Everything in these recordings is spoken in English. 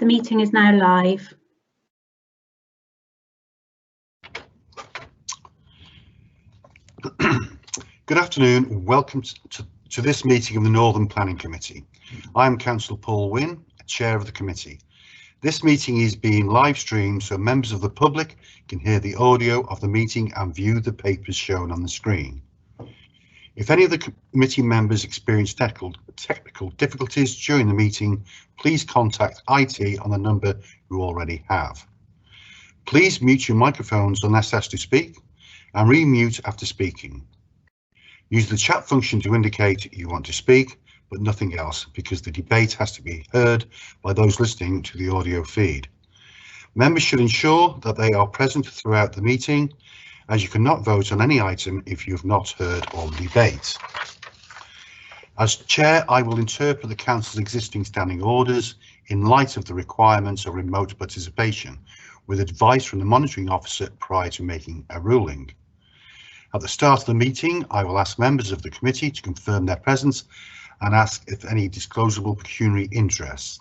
The meeting is now live. Good afternoon and welcome to this meeting of the Northern Planning Committee. I am Councillor Paul Wynne, Chair of the committee. This meeting is being live streamed so members of the public can hear the audio of the meeting and view the papers shown on the screen. If any of the committee members experience technical difficulties during the meeting, please contact IT on the number you already have. Please mute your microphones unless asked to speak and remute after speaking. Use the chat function to indicate you want to speak, but nothing else, because the debate has to be heard by those listening to the audio feed. Members should ensure that they are present throughout the meeting, as you cannot vote on any item if you have not heard all the debate. As Chair, I will interpret the Council's existing standing orders in light of the requirements of remote participation, with advice from the monitoring officer prior to making a ruling. At the start of the meeting, I will ask members of the committee to confirm their presence and ask if any disclosable pecuniary interests.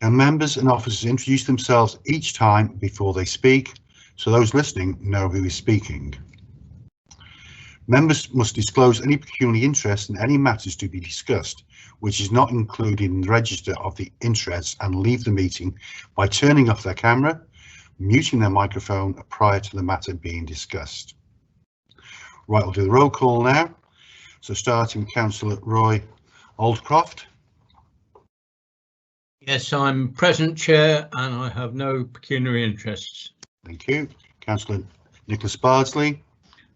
And members and officers introduce themselves each time before they speak, so those listening know who is speaking. Members must disclose any pecuniary interest in any matters to be discussed, which is not included in the register of the interests, and leave the meeting by turning off their camera, muting their microphone prior to the matter being discussed. Right, we'll do the roll call now. So starting with Councillor Roy Aldcroft. Yes, I'm present, Chair, and I have no pecuniary interests. Thank you. Councillor Nicholas Bardsley.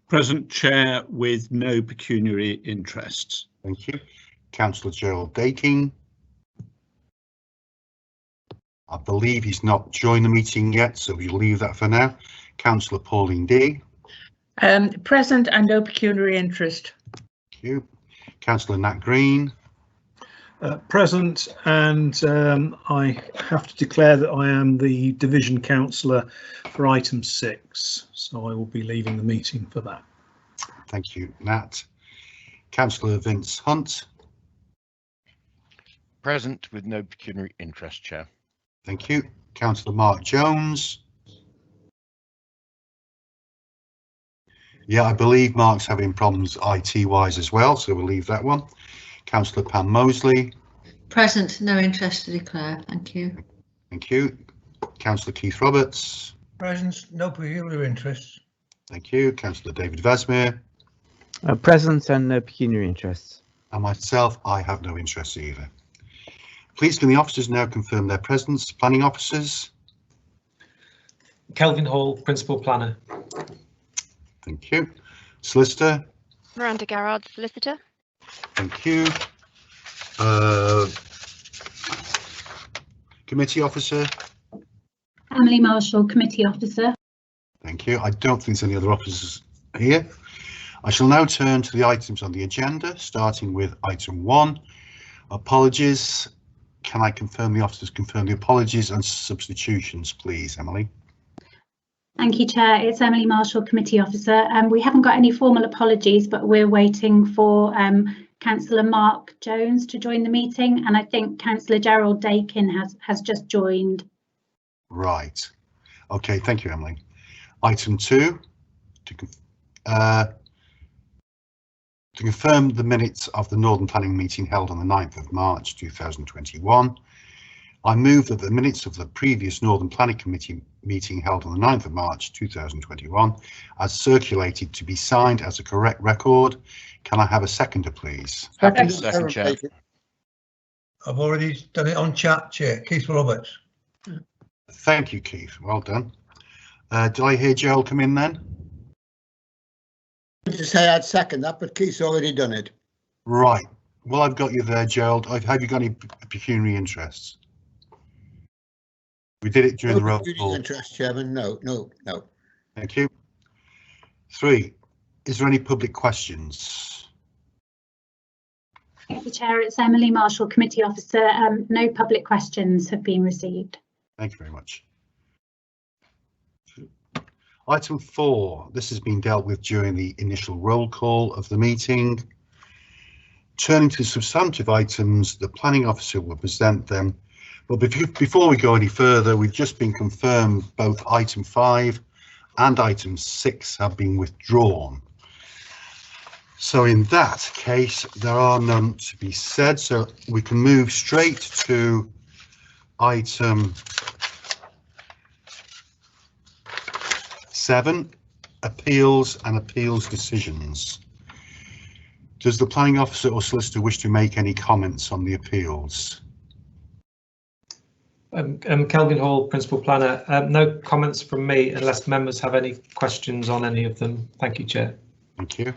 Present, Chair, with no pecuniary interests. Thank you. Councillor Gerald Daking. I believe he's not joined the meeting yet, so we'll leave that for now. Councillor Pauline D. Present and no pecuniary interest. Thank you. Councillor Nat Green. Present, and I have to declare that I am the division councillor for item 6, so I will be leaving the meeting for that. Thank you, Nat. Councillor Vince Hunt. Present with no pecuniary interest, Chair. Thank you. Councillor Mark Jones. Yeah, I believe Mark's having problems IT-wise as well, so we'll leave that one. Councillor Pam Mosley. Present, no interest to declare. Thank you. Thank you. Councillor Keith Roberts. Present, no pecuniary interest. Thank you. Councillor David Vasmere. Present and no pecuniary interests. And myself, I have no interest either. Please can the officers now confirm their presence? Planning officers. Kelvin Hall, Principal Planner. Thank you. Solicitor. Miranda Garrard, Solicitor. Thank you. Committee officer. Emily Marshall, Committee Officer. Thank you. I don't think there's any other officers here. I shall now turn to the items on the agenda, starting with item 1, apologies. Can I confirm the officers confirm the apologies and substitutions, please, Emily? Thank you, Chair. It's Emily Marshall, Committee Officer. We haven't got any formal apologies, but we're waiting for Councillor Mark Jones to join the meeting, and I think Councillor Gerald Dakin has just joined. Right. Okay, thank you, Emily. Item 2, to confirm the minutes of the Northern Planning meeting held on the 9th of March 2021. I move that the minutes of the previous Northern Planning Committee meeting held on the 9th of March 2021 as circulated to be signed as a correct record. Can I have a seconder, please? Second, Chair. I've already done it on chat, Chair. Keith Roberts. Thank you, Keith. Well done. Did I hear Gerald come in then? I just say I'd second that, but Keith's already done it. Right. Well, I've got you there, Gerald. Have you got any pecuniary interests? We did it during the roll call. Interest, Chairman. No. Thank you. 3. Is there any public questions? Thank you, Chair. It's Emily Marshall, Committee Officer. No public questions have been received. Thank you very much. Item 4. This has been dealt with during the initial roll call of the meeting. Turning to substantive items, the planning officer will present them But before we go any further, we've just been confirmed both item 5 and item 6 have been withdrawn. So in that case, there are none to be said, so we can move straight to item 7, appeals and appeals decisions. Does the planning officer or solicitor wish to make any comments on the appeals? Kelvin Hall, Principal Planner. No comments from me unless members have any questions on any of them. Thank you, Chair. Thank you.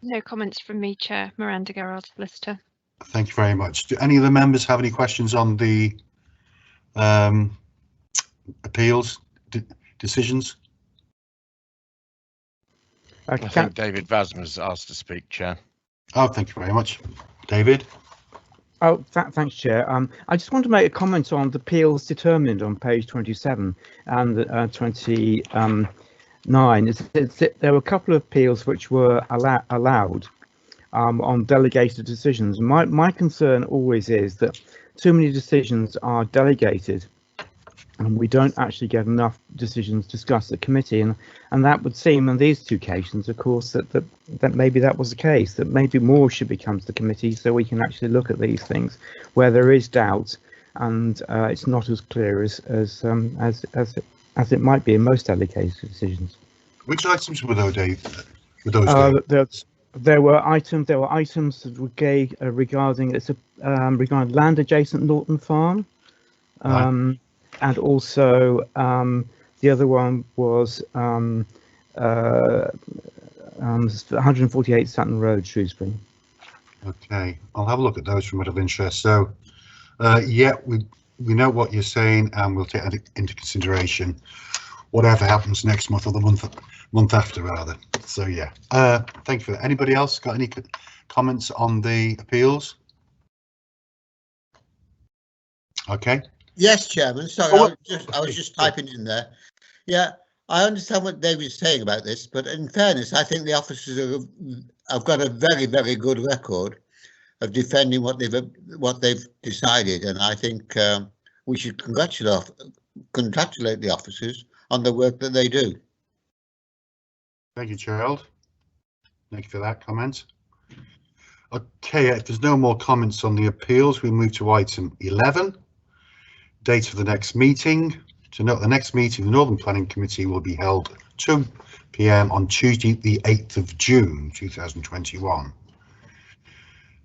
No comments from me, Chair. Miranda Garrard, solicitor. Thank you very much. Do any of the members have any questions on the appeals decisions? I think David Vasma's asked to speak, Chair. Oh, thank you very much. David? Oh, thanks, Chair. I just want to make a comment on the appeals determined on page 27 and 29. There were a couple of appeals which were allowed on delegated decisions. My concern always is that too many decisions are delegated and we don't actually get enough decisions discussed at committee, and that would seem on these two occasions, of course, that maybe that was the case, that maybe more should become to the committee so we can actually look at these things where there is doubt and it's not as clear as it might be in most delegated decisions. Which items were those, Dave? There were items that were regarding regarding land adjacent Norton Farm. Right. And also the other one was 148 Sutton Road, Shrewsbury. Okay, I'll have a look at those from out of interest. So, yeah, we know what you're saying, and we'll take that into consideration, whatever happens next month or the month after, rather. So, yeah, thank you for that. Anybody else got any comments on the appeals? Okay. Yes, Chairman. Sorry, I was just typing in there. Yeah, I understand what David's saying about this, but in fairness, I think the officers have got a very, very good record of defending what they've decided, and I think we should congratulate the officers on the work that they do. Thank you, Gerald. Thank you for that comment. Okay, if there's no more comments on the appeals, we move to item 11. Date for the next meeting. To note, the next meeting, the Northern Planning Committee will be held at 2 p.m. on Tuesday, the 8th of June, 2021.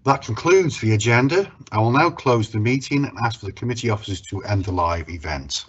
That concludes the agenda. I will now close the meeting and ask for the committee officers to end the live event.